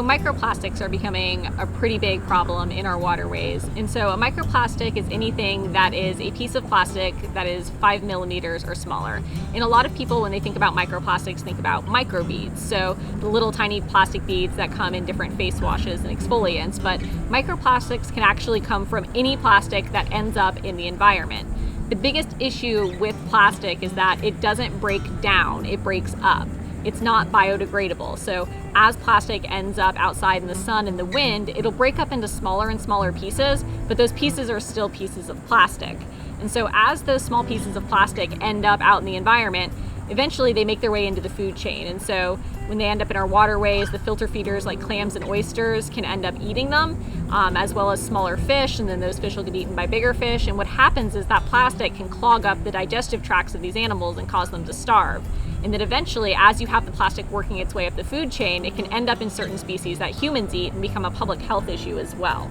microplastics are becoming a pretty big problem in our waterways. And so a microplastic is anything that is a piece of plastic that is 5 millimeters or smaller. And a lot of people, when they think about microplastics, think about microbeads. So the little tiny plastic beads that come in different face washes and exfoliants. But microplastics can actually come from any plastic that ends up in the environment. The biggest issue with plastic is that it doesn't break down, it breaks up. It's not biodegradable. So as plastic ends up outside in the sun and the wind, it'll break up into smaller and smaller pieces, but those pieces are still pieces of plastic. And so as those small pieces of plastic end up out in the environment, eventually they make their way into the food chain. And so when they end up in our waterways, the filter feeders like clams and oysters can end up eating them, as well as smaller fish, and then those fish will get eaten by bigger fish. And what happens is that plastic can clog up the digestive tracts of these animals and cause them to starve. And then eventually, as you have the plastic working its way up the food chain, it can end up in certain species that humans eat and become a public health issue as well.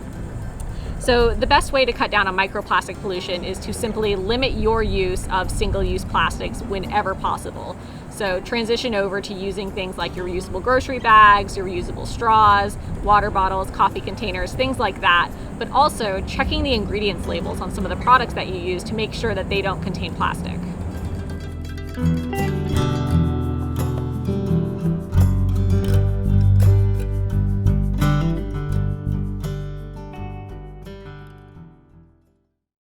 So the best way to cut down on microplastic pollution is to simply limit your use of single-use plastics whenever possible. So transition over to using things like your reusable grocery bags, your reusable straws, water bottles, coffee containers, things like that, but also checking the ingredients labels on some of the products that you use to make sure that they don't contain plastic.